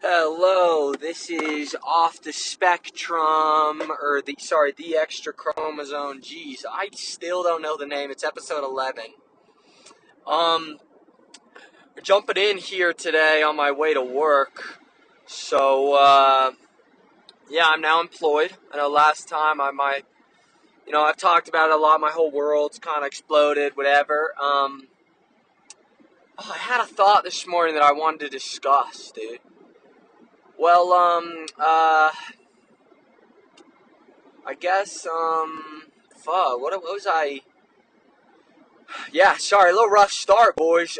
Hello, this is Off the Spectrum, or the Extra Chromosome. Jeez, I still don't know the name. It's episode 11. Jumping in here today on my way to work. So, yeah, I'm now employed. I know last time I've talked about it a lot. My whole world's kind of exploded, whatever. I had a thought this morning that I wanted to discuss, dude. Well, I guess, fuck, what was I? Yeah, sorry, a little rough start, boys.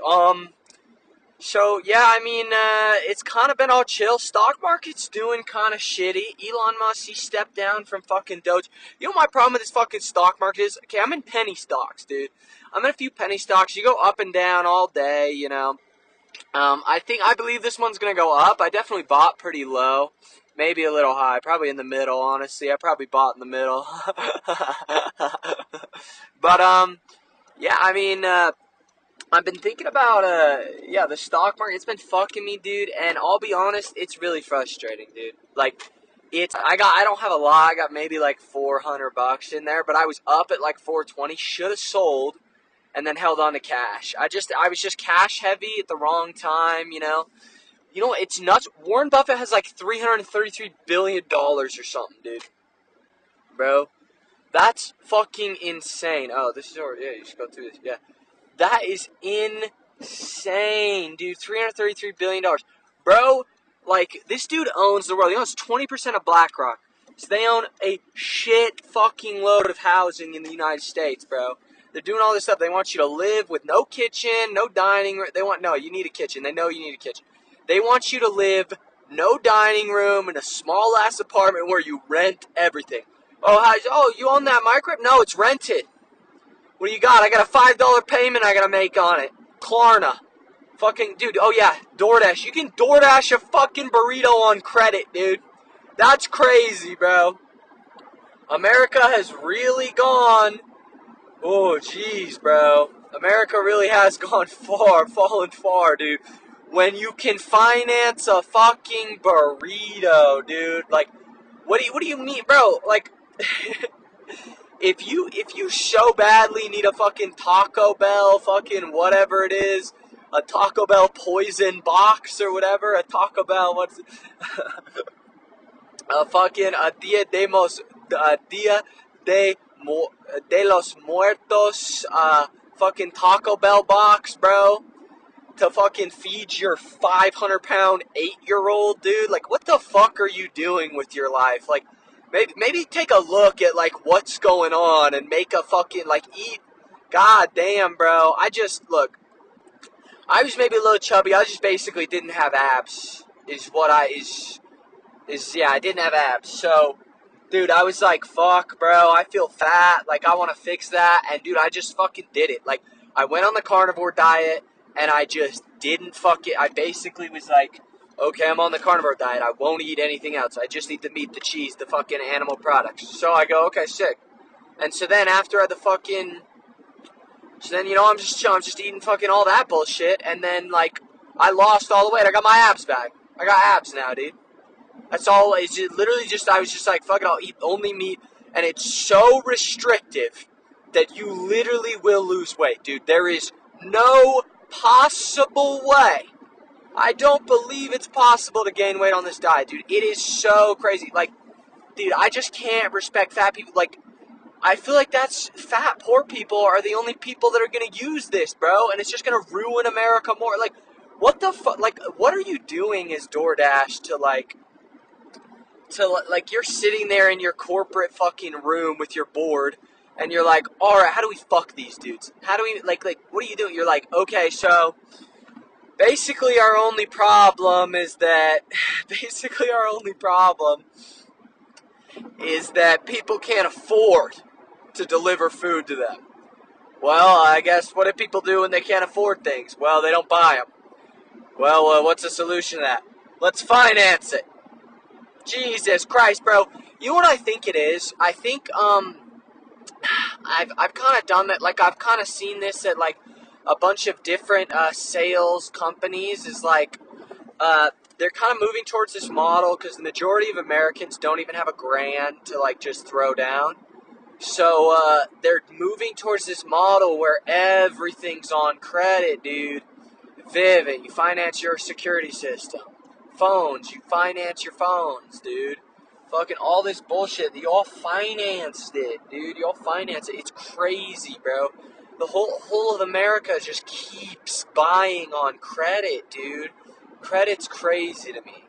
So, yeah, it's kind of been all chill. Stock market's doing kind of shitty. Elon Musk, he stepped down from fucking Doge. You know what my problem with this fucking stock market is? Okay, I'm in penny stocks, dude. I'm in a few penny stocks. You go up and down all day, you know. I believe this one's gonna go up. I definitely bought pretty low. Maybe a little high. Probably in the middle, honestly. I probably bought in the middle. But, yeah, I've been thinking about, the stock market. It's been fucking me, dude. And I'll be honest, it's really frustrating, dude. Like, I don't have a lot. I got maybe like $400 in there. But I was up at like 420. Should have sold. And then held on to cash. I was just cash heavy at the wrong time, you know. You know, it's nuts. Warren Buffett has like $333 billion or something, dude. Bro, that's fucking insane. Oh, this is already, yeah, you should go through this, yeah. That is insane, dude. $333 billion. Bro, like, this dude owns the world. He owns 20% of BlackRock. So they own a shit fucking load of housing in the United States, bro. They're doing all this stuff. They want you to live with no kitchen, no dining room. No, you need a kitchen. They know you need a kitchen. They want you to live no dining room in a small-ass apartment where you rent everything. Oh, you own that microwave? No, it's rented. What do you got? I got a $5 payment I got to make on it. Klarna. Fucking, dude, oh yeah, DoorDash. You can DoorDash a fucking burrito on credit, dude. That's crazy, bro. America has really gone... Oh, jeez, bro. America really has gone far, fallen far, dude. When you can finance a fucking burrito, dude. Like, what do you mean, bro? Like, if you so badly need a fucking Taco Bell, fucking whatever it is, a Taco Bell poison box or whatever, a Taco Bell, Dia de los Muertos, fucking Taco Bell box, bro, to fucking feed your 500-pound 8-year-old, dude. Like, what the fuck are you doing with your life? Like, maybe take a look at, like, what's going on and make a fucking, like, eat. God damn, bro. Look, I was maybe a little chubby. I just basically didn't have abs, yeah, I didn't have abs, so... Dude, I was like, fuck, bro, I feel fat, like, I want to fix that, and dude, I just fucking did it. Like, I went on the carnivore diet, and I just didn't I basically was like, okay, I'm on the carnivore diet, I won't eat anything else, I just eat the meat, the cheese, the fucking animal products. So I go, okay, sick. And so then after I'm just chilling, I'm just eating fucking all that bullshit, and then, like, I lost all the weight, I got my abs back. I got abs now, dude. That's all. It's literally just, I was just like, fuck it, I'll eat only meat. And it's so restrictive that you literally will lose weight, dude. There is no possible way. I don't believe it's possible to gain weight on this diet, dude. It is so crazy. Like, dude, I just can't respect fat people. Like, I feel like fat, poor people are the only people that are going to use this, bro. And it's just going to ruin America more. Like, what the fuck? Like, what are you doing as DoorDash to, like, you're sitting there in your corporate fucking room with your board, and you're like, alright, how do we fuck these dudes? How do we, like, what are you doing? You're like, okay, so, basically our only problem is that people can't afford to deliver food to them. Well, I guess, what do people do when they can't afford things? Well, they don't buy them. Well, what's the solution to that? Let's finance it. Jesus Christ, bro. You know what I think it is? I think, I've kind of done that. Like, I've kind of seen this at, like, a bunch of different, sales companies. Is like, they're kind of moving towards this model because the majority of Americans don't even have a grand to like just throw down. So they're moving towards this model where everything's on credit, dude. Vivint, you finance your security system. Phones, you finance your phones, dude. Fucking all this bullshit, you all financed it, dude. You all financed it. It's crazy, bro. The whole of America just keeps buying on credit, dude. Credit's crazy to me.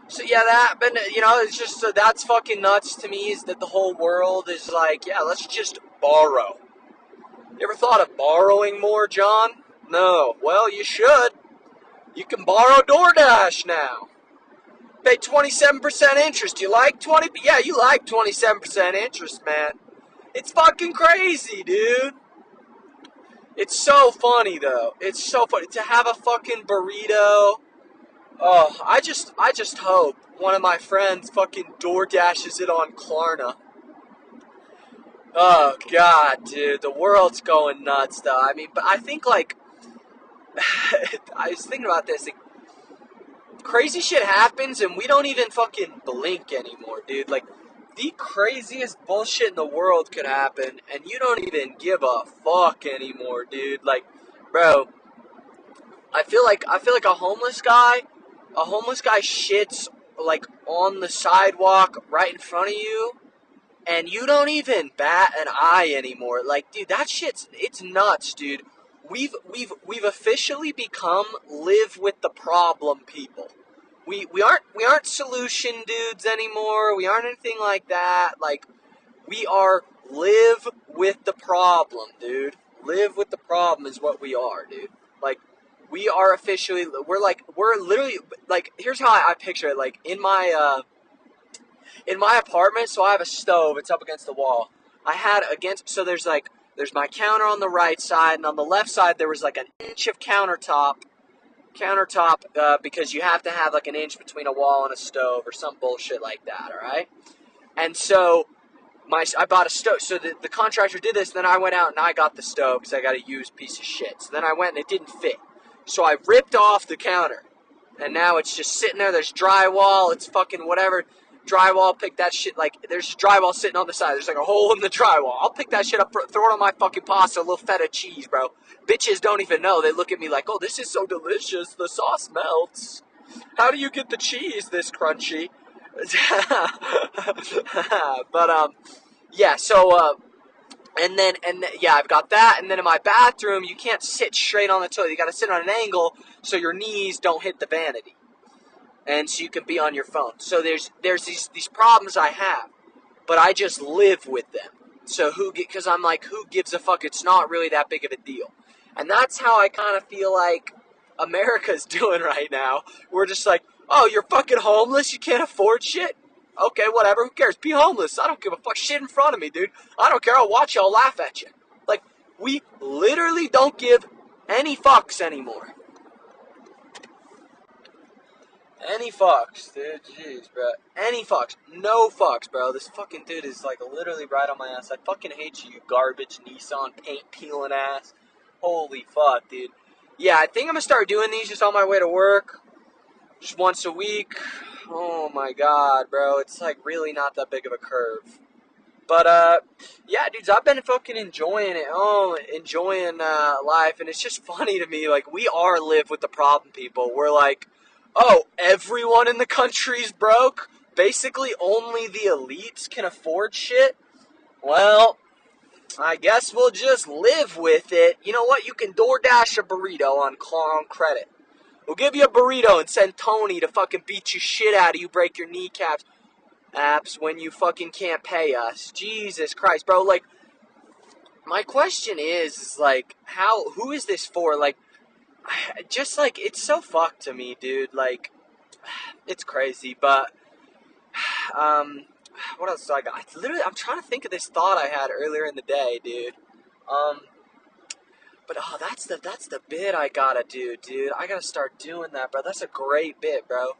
So yeah, but it's just that's fucking nuts to me. Is that the whole world is like, yeah, let's just borrow. You ever thought of borrowing more, John? No. Well, you should. You can borrow DoorDash now. Pay 27% interest. You like 20? Yeah, you like 27% interest, man. It's fucking crazy, dude. It's so funny though. It's so funny to have a fucking burrito. Oh, I just hope one of my friends fucking DoorDashes it on Klarna. Oh god, dude, the world's going nuts though. I mean, but I think like I was thinking about this. Like, crazy shit happens and we don't even fucking blink anymore, dude. Like the craziest bullshit in the world could happen and you don't even give a fuck anymore, dude. Like, bro, I feel like a homeless guy shits like on the sidewalk right in front of you and you don't even bat an eye anymore. Like, dude, that it's nuts, dude. We've officially become live with the problem people. We aren't solution dudes anymore. We aren't anything like that. Like, we are live with the problem, dude. Live with the problem is what we are, dude. Like, we are officially, we're literally, like, here's how I picture it. Like, in my apartment, so I have a stove. It's up against the wall. So there's my counter on the right side, and on the left side there was like an inch of countertop, because you have to have like an inch between a wall and a stove or some bullshit like that, alright? And so, I bought a stove, so the contractor did this, then I went out and I got the stove, because I got a used piece of shit. So then I went and it didn't fit. So I ripped off the counter, and now it's just sitting there, there's drywall, it's fucking whatever. Drywall, pick that shit, like, there's drywall sitting on the side, there's like a hole in the drywall. I'll pick that shit up, throw it on my fucking pasta, a little feta cheese, bro. Bitches don't even know, they look at me like, oh, this is so delicious, the sauce melts. How do you get the cheese this crunchy? But, yeah, so, yeah, I've got that, and then in my bathroom, you can't sit straight on the toilet, you gotta sit on an angle, so your knees don't hit the vanity. And so you can be on your phone. So there's these problems I have, but I just live with them. So because I'm like, who gives a fuck? It's not really that big of a deal. And that's how I kind of feel like America's doing right now. We're just like, oh, you're fucking homeless? You can't afford shit? Okay, whatever. Who cares? Be homeless. I don't give a fuck. Shit in front of me, dude. I don't care. I'll watch you. I'll laugh at you. Like, we literally don't give any fucks anymore. Any fucks, dude. Jeez, bro. Any fucks. No fucks, bro. This fucking dude is, like, literally right on my ass. I fucking hate you, you garbage Nissan paint peeling ass. Holy fuck, dude. Yeah, I think I'm gonna start doing these just on my way to work. Just once a week. Oh my god, bro. It's, like, really not that big of a curve. But, yeah, dudes, I've been fucking enjoying it. Oh, enjoying, life. And it's just funny to me. Like, we are live with the problem people. We're like, oh, everyone in the country's broke? Basically, only the elites can afford shit? Well, I guess we'll just live with it. You know what? You can DoorDash a burrito on credit. We'll give you a burrito and send Tony to fucking beat you shit out of you, break your kneecaps. Apps when you fucking can't pay us. Jesus Christ, bro. Like, my question is like, who is this for? Like, just like, it's so fucked to me, dude. Like, it's crazy, but what else do I got? I'm trying to think of this thought I had earlier in the day, dude. But that's the bit I gotta do, dude. I gotta start doing that, bro. That's a great bit, bro.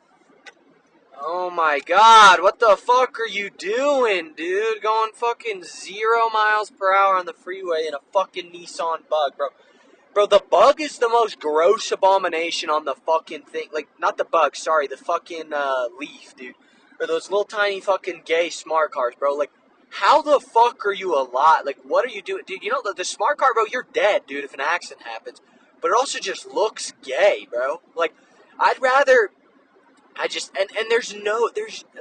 Oh my god, what the fuck are you doing, dude? Going fucking 0 miles per hour on the freeway in a fucking Nissan Bug, bro. Bro, the bug is the most gross abomination on the fucking thing. Like, not the bug, sorry, the fucking leaf, dude. Or those little tiny fucking gay smart cars, bro. Like, how the fuck are you alive? Like, what are you doing? Dude, you know, the smart car, bro, you're dead, dude, if an accident happens. But it also just looks gay, bro. Like, I'd rather... and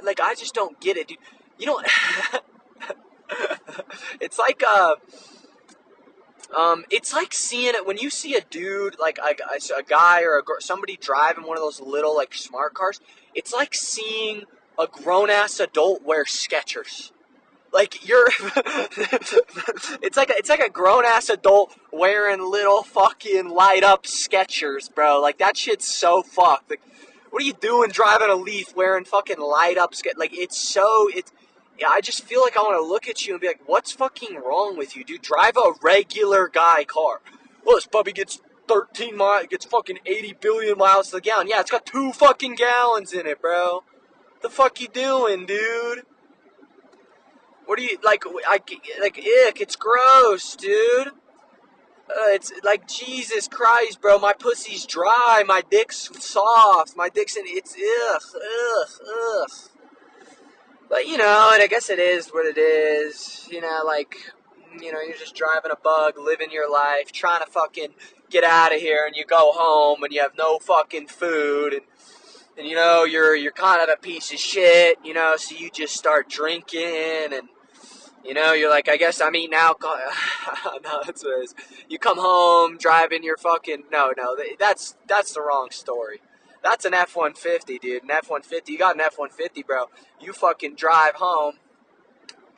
like, I just don't get it, dude. You know... it's like, it's like seeing it when you see a dude, like a guy or somebody driving one of those little like smart cars. It's like seeing a grown ass adult wear Skechers. Like you're, it's like a grown ass adult wearing little fucking light up Skechers, bro. Like that shit's so fucked. Like, what are you doing driving a Leaf wearing fucking light up Skechers? Like yeah, I just feel like I want to look at you and be like, what's fucking wrong with you, dude? Drive a regular guy car. Well, this puppy gets 13 miles, gets fucking 80 billion miles to the gallon. Yeah, it's got 2 fucking gallons in it, bro. The fuck you doing, dude? What are you, like, ick, it's gross, dude. It's like, Jesus Christ, bro, my pussy's dry, my dick's soft, it's, ugh. But, you know, and I guess it is what it is. You know, like, you know, you're just driving a bug, living your life, trying to fucking get out of here, and you go home, and you have no fucking food, and you know, you're kind of a piece of shit, you know, so you just start drinking, and, you know, you're like, I guess I'm eating alcohol. No, that's what it is. You come home, driving your fucking, no, that's the wrong story. That's an F-150, dude. An F-150. You got an F-150, bro. You fucking drive home.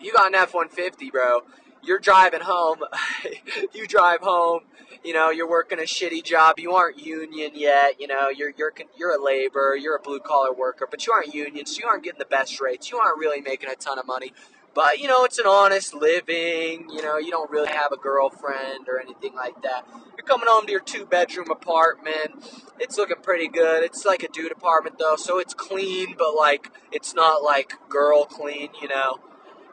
You got an F-150, bro. You're driving home. You drive home. You know, you're working a shitty job. You aren't union yet. You know, you're a laborer. You're a blue-collar worker. But you aren't union, so you aren't getting the best rates. You aren't really making a ton of money. But, you know, it's an honest living. You know, you don't really have a girlfriend or anything like that. You're coming home to your 2-bedroom apartment. It's looking pretty good. It's like a dude apartment, though, so it's clean, but, like, it's not, like, girl clean, you know.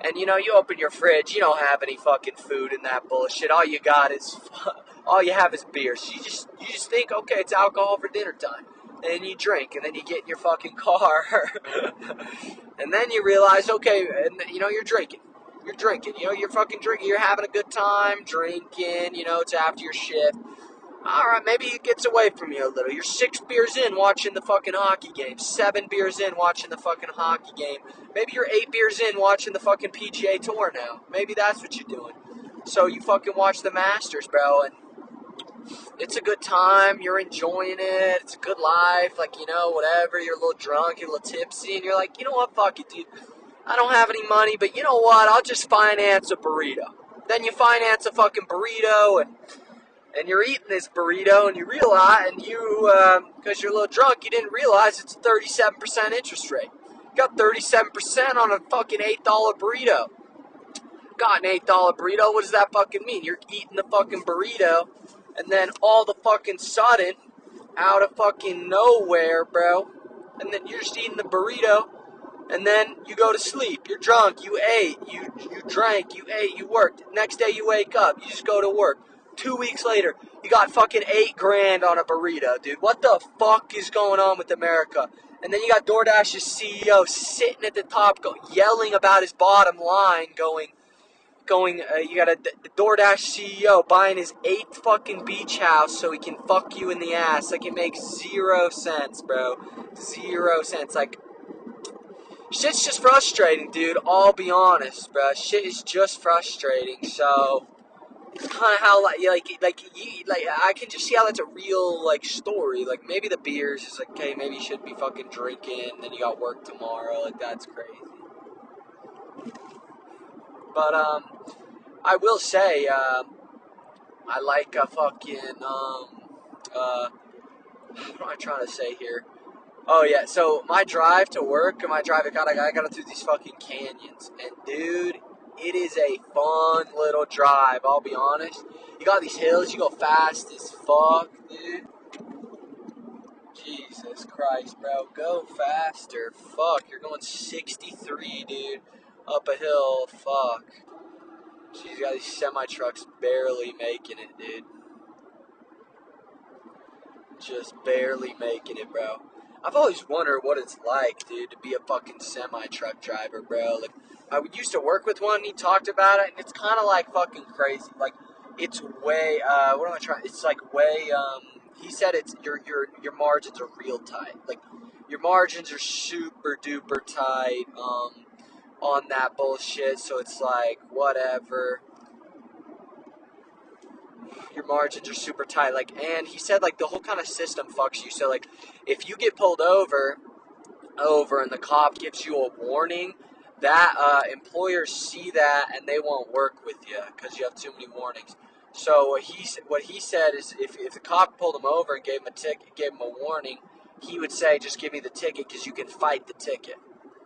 And, you know, you open your fridge, you don't have any fucking food in that bullshit. All you have is beer. So you just think, okay, it's alcohol for dinner time. And you drink, and then you get in your fucking car. And then you realize, okay, and you know, you're drinking. You know, you're fucking drinking. You're having a good time drinking. You know, it's after your shift. All right, maybe it gets away from you a little. You're 6 beers in watching the fucking hockey game. 7 beers in watching the fucking hockey game. Maybe you're 8 beers in watching the fucking PGA Tour now. Maybe that's what you're doing. So you fucking watch the Masters, bro, and it's a good time. You're enjoying it. It's a good life. Like, you know, whatever. You're a little drunk. You're a little tipsy. And you're like, you know what? Fuck it, dude. I don't have any money, but you know what? I'll just finance a burrito. Then you finance a fucking burrito, and you're eating this burrito, and you realize, because you're a little drunk, you didn't realize it's a 37% interest rate. You got 37% on a fucking $8 burrito. Got an $8 burrito, what does that fucking mean? You're eating the fucking burrito, and then all the fucking sudden, out of fucking nowhere, bro, and then you're just eating the burrito, and then you go to sleep. You're drunk, you ate, you drank, you ate, you worked. Next day you wake up, you just go to work. 2 weeks later, you got fucking $8,000 on a burrito, dude. What the fuck is going on with America? And then you got DoorDash's CEO sitting at the top, yelling about his bottom line, you got the DoorDash CEO buying his 8th fucking beach house so he can fuck you in the ass. Like, it makes 0 sense, bro. 0 cents. Like, shit's just frustrating, dude. I'll be honest, bro. Shit is just frustrating, so... It's kind of how, I can just see how that's a real, like, story. Like, maybe the beers is like, okay, maybe you shouldn't be fucking drinking, then you got work tomorrow. Like, that's crazy. But, I will say, I like a fucking, what am I trying to say here? Oh, yeah, so my drive to work, and I gotta do these fucking canyons. And, dude, it is a fun little drive, I'll be honest. You got these hills, you go fast as fuck, dude. Jesus Christ, bro. Go faster. Fuck, you're going 63, dude. Up a hill, fuck. Jeez, you got these semi-trucks barely making it, dude. Just barely making it, bro. I've always wondered what it's like, dude, to be a fucking semi-truck driver, bro. Like, I used to work with one, and he talked about it, and it's kind of like fucking crazy. Like, it's way, what am I trying, it's like way, he said it's, your margins are real tight. Like, your margins are super duper tight, on that bullshit, so it's like, whatever. Your margins are super tight, like, and he said, like, the whole kind of system fucks you, so, like, if you get pulled over, and the cop gives you a warning, that, employers see that, and they won't work with you, because you have too many warnings. So, what he said is, if the cop pulled him over and gave him a ticket, gave him a warning, he would say, just give me the ticket, because you can fight the ticket.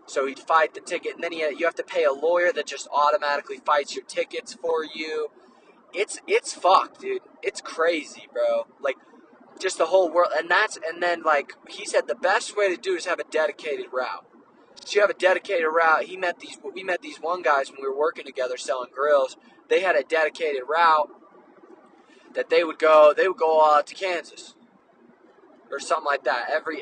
So he'd fight the ticket, and then you have to pay a lawyer that just automatically fights your tickets for you. It's fucked, dude. It's crazy, bro. Like, just the whole world, and then like he said, the best way to do it is have a dedicated route. So you have a dedicated route. We met these one guys when we were working together selling grills. They had a dedicated route that they would go to Kansas or something like that every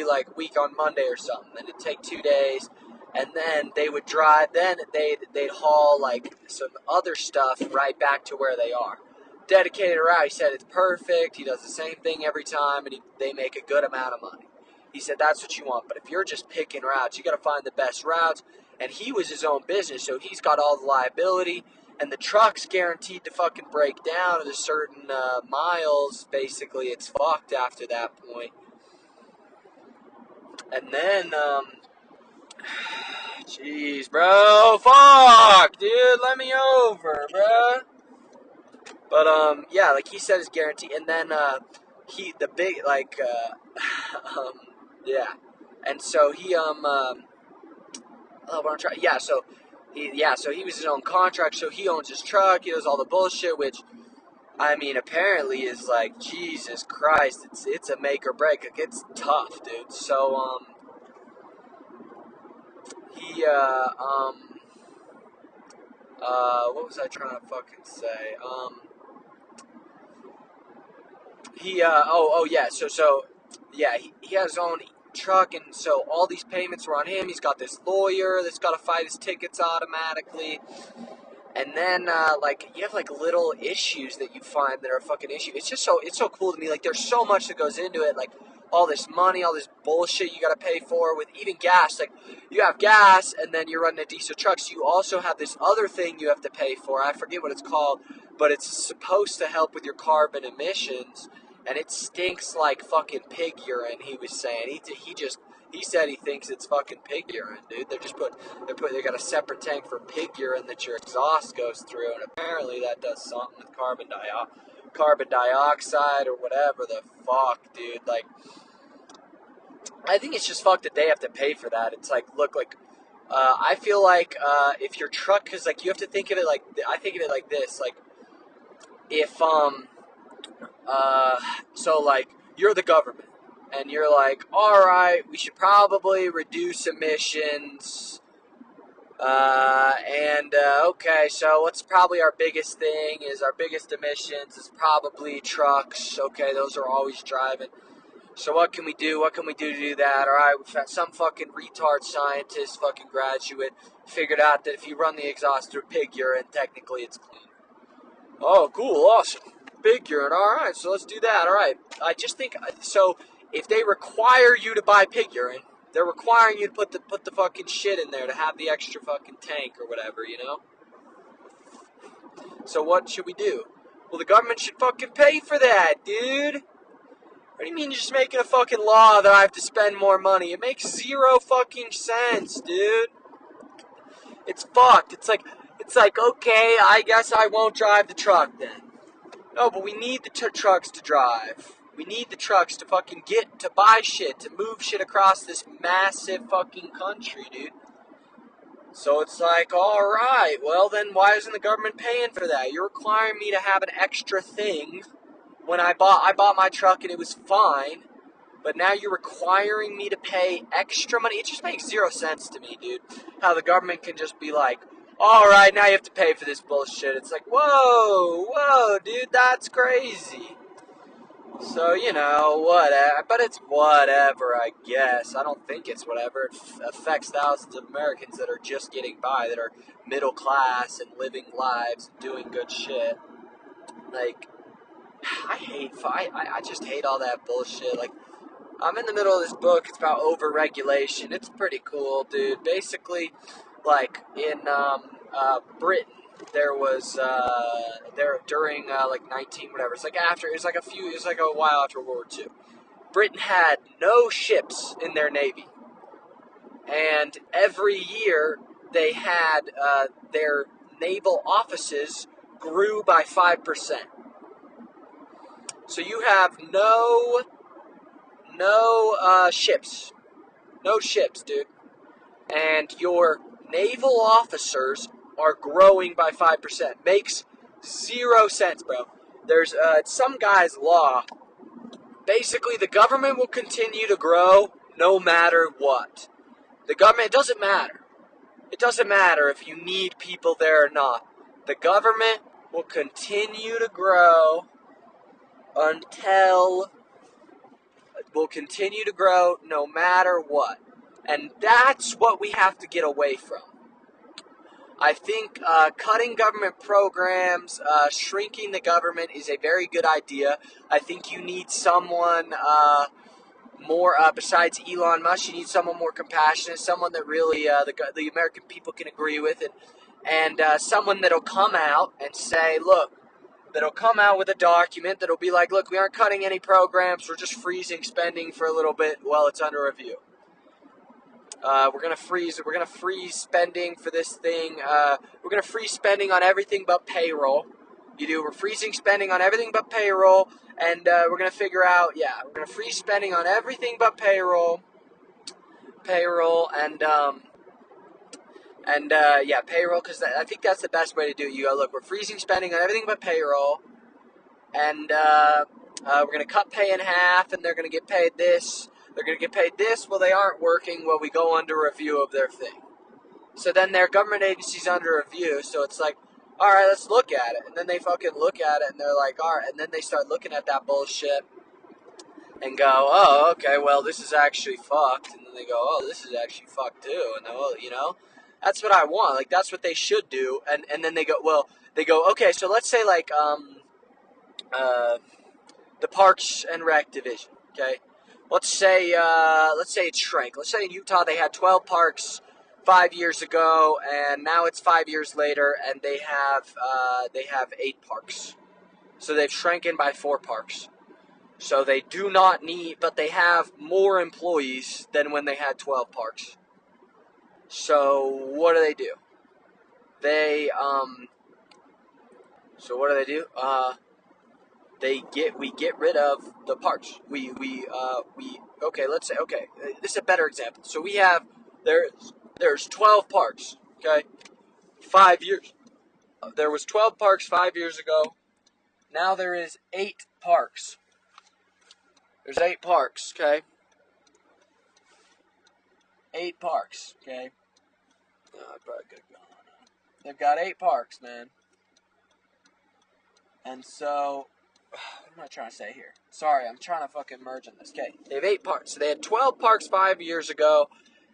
like week on Monday or something. Then it'd take 2 days. And then they would drive. Then they'd haul like some other stuff right back to where they are. Dedicated route. He said it's perfect. He does the same thing every time, and they make a good amount of money. He said that's what you want. But if you're just picking routes, you got to find the best routes. And he was his own business, so he's got all the liability. And the truck's guaranteed to fucking break down at a certain miles. Basically, it's fucked after that point. And then, jeez, bro, fuck, dude, let me over, bro. But, yeah, like he said, it's guaranteed. And then, yeah. And so so he was his own contract, so he owns his truck, he does all the bullshit, which, I mean, apparently is like, Jesus Christ, it's a make or break. Like, it's tough, dude. So, what was I trying to fucking say? He has his own truck, and so all these payments were on him. He's got this lawyer that's got to fight his tickets automatically. And then, you have, like, little issues that you find that are a fucking issue. It's so cool to me. Like, there's so much that goes into it. Like, all this money, all this bullshit you got to pay for with even gas. Like, you have gas, and then you're running a diesel truck, so you also have this other thing you have to pay for. I forget what it's called, but it's supposed to help with your carbon emissions, and it stinks like fucking pig urine, he was saying. He said he thinks it's fucking pig urine, dude. They got a separate tank for pig urine that your exhaust goes through, and apparently that does something with carbon dioxide or whatever the fuck, dude. Like, I think it's just fucked that they have to pay for that. It's like, look, like, I feel like if your truck, because like you have to think of it like, I think of it like this, like, if so like you're the government. And you're like, all right, we should probably reduce emissions. Okay, so what's probably our biggest thing is our biggest emissions is probably trucks. Okay, those are always driving. So what can we do? What can we do to do that? All right, we've had some fucking retard scientist, fucking graduate, figured out that if you run the exhaust through pig urine, technically it's cleaner. Oh, cool, awesome. Pig urine, all right, so let's do that. All right, I just think, so if they require you to buy pig urine, they're requiring you to put the fucking shit in there to have the extra fucking tank or whatever, you know? So what should we do? Well, the government should fucking pay for that, dude. What do you mean you're just making a fucking law that I have to spend more money? It makes zero fucking sense, dude. It's fucked. It's like, okay, I guess I won't drive the truck then. No, but we need the trucks to drive. We need the trucks to fucking to buy shit, to move shit across this massive fucking country, dude. So it's like, alright, well then why isn't the government paying for that? You're requiring me to have an extra thing when I bought my truck and it was fine, but now you're requiring me to pay extra money. It just makes zero sense to me, dude. How the government can just be like, alright, now you have to pay for this bullshit. It's like, whoa, dude, that's crazy. So, you know, whatever. But it's whatever, I guess. I don't think it's whatever. It affects thousands of Americans that are just getting by, that are middle class and living lives and doing good shit. Like, I just hate all that bullshit. Like, I'm in the middle of this book. It's about overregulation. It's pretty cool, dude. Basically, like in Britain, there was there during like 19 whatever. It's like after. It's like a while after World War II. Britain had no ships in their navy, and every year they had their naval offices grew by 5%. So you have no ships. No ships, dude. And your naval officers are growing by 5%. Makes 0 sense, bro. There's some guy's law. Basically, the government will continue to grow no matter what. The government, it doesn't matter. It doesn't matter if you need people there or not. The government will continue to grow until will continue to grow no matter what. And that's what we have to get away from. I think cutting government programs, shrinking the government is a very good idea. I think you need someone more, besides Elon Musk, you need someone more compassionate, someone that really the American people can agree with, and someone that'll come out and say, look, that'll come out with a document that'll be like, look, we aren't cutting any programs, we're just freezing spending for a little bit while it's under review. We're gonna freeze spending for this thing. We're gonna freeze spending on everything but payroll. We're freezing spending on everything but payroll, and we're gonna figure out. Yeah, we're gonna freeze spending on everything but payroll, and payroll, because I think that's the best way to do it. You go, look, we're freezing spending on everything but payroll, and we're gonna cut pay in half, and they're gonna get paid this. They're going to get paid this. Well, they aren't working. Well, we go under review of their thing. So then their government agency's under review. So it's like, all right, let's look at it. And then they fucking look at it, and they're like, all right. And then they start looking at that bullshit and go, oh, okay, well, this is actually fucked. And then they go, oh, this is actually fucked too. And that's what I want. Like, that's what they should do. And then they go, okay, so let's say like the Parks and Rec division, okay? Let's say it shrank. Let's say in Utah they had 12 parks 5 years ago, and now it's 5 years later, and they have 8 parks. So they've shrinking by 4 parks. So they do not need, but they have more employees than when they had 12 parks. So what do? So what do? We get rid of the parks. Let's say, this is a better example. So we have, there's 12 parks, okay? 5 years. There was 12 parks 5 years ago. Now there is 8 parks. There's 8 parks, okay? 8 parks, okay? I probably could have gone on. They've got 8 parks, man. And so, what am I trying to say here? Sorry, I'm trying to fucking merge on this. Okay, they have 8 parks. So they had 12 parks 5 years ago,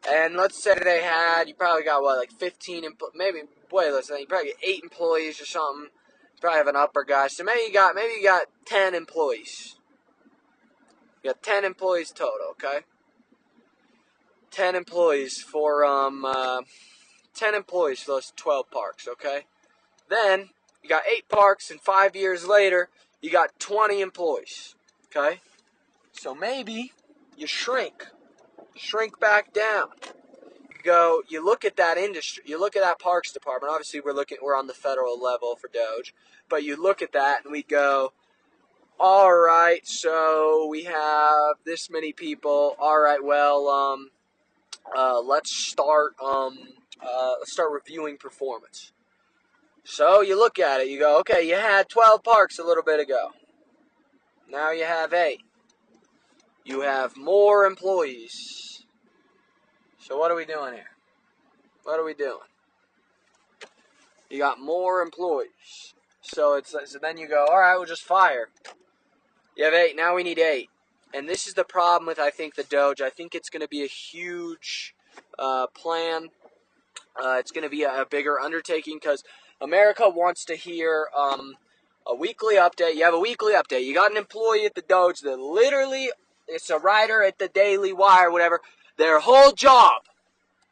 and let's say they had, you probably got what, like 15, maybe way less than that. You probably get 8 employees or something. You probably have an upper guy. So maybe you got 10 employees. You got 10 employees total, okay? 10 employees for 10 employees for those 12 parks, okay? Then you got 8 parks, and 5 years later, you got 20 employees, okay? So maybe you shrink back down. You look at that industry, you look at that parks department. Obviously, we're on the federal level for Doge, but you look at that and we go, all right, so we have this many people. All right, well, let's start reviewing performance. So you look at it, you go, okay, you had 12 parks a little bit ago. Now you have 8. You have more employees. So what are we doing here? What are we doing? You got more employees. So then you go, all right, we'll just fire. You have 8. Now we need 8. And this is the problem with, I think, the Doge. I think it's going to be a huge plan. It's going to be a bigger undertaking because America wants to hear a weekly update. You have a weekly update. You got an employee at the Doge that literally, it's a writer at the Daily Wire, whatever. Their whole job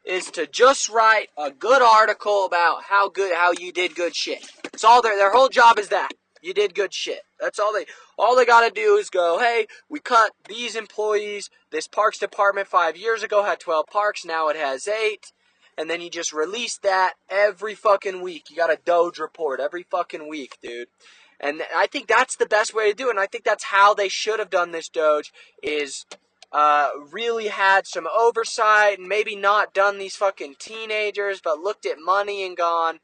is to just write a good article about how you did good shit. It's all their whole job is that. You did good shit. That's all they got to do is go, hey, we cut these employees. This parks department 5 years ago had 12 parks. Now it has 8. And then you just release that every fucking week. You got a Doge report every fucking week, dude. And I think that's the best way to do it. And I think that's how they should have done this Doge is really had some oversight and maybe not done these fucking teenagers, but looked at money and gone,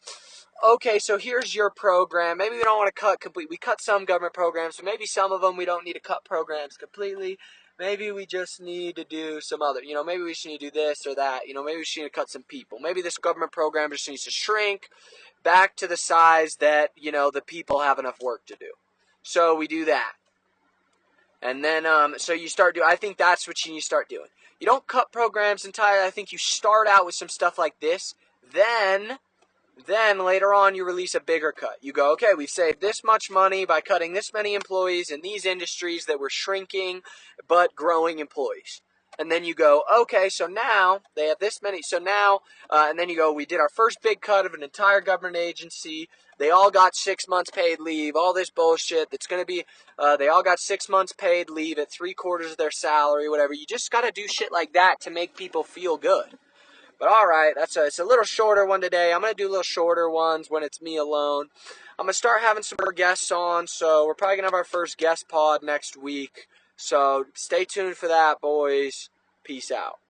okay, so here's your program. Maybe we don't want to cut completely. We cut some government programs, so maybe some of them we don't need to cut programs completely. Maybe we just need to do some other, maybe we just need to do this or that. Maybe we just need to cut some people. Maybe this government program just needs to shrink back to the size that, the people have enough work to do. So we do that. And then, so you start doing, I think that's what you need to start doing. You don't cut programs entirely. I think you start out with some stuff like this. Then later on you release a bigger cut. You go, okay, we've saved this much money by cutting this many employees in these industries that were shrinking but growing employees. And then you go, okay, so now they have this many. So now, and then you go, we did our first big cut of an entire government agency. They all got 6 months paid leave, all this bullshit that's going to be, they all got 6 months paid leave at 3/4 of their salary, whatever. You just got to do shit like that to make people feel good. But alright, it's a little shorter one today. I'm going to do little shorter ones when it's me alone. I'm going to start having some more guests on, so we're probably going to have our first guest pod next week. So stay tuned for that, boys. Peace out.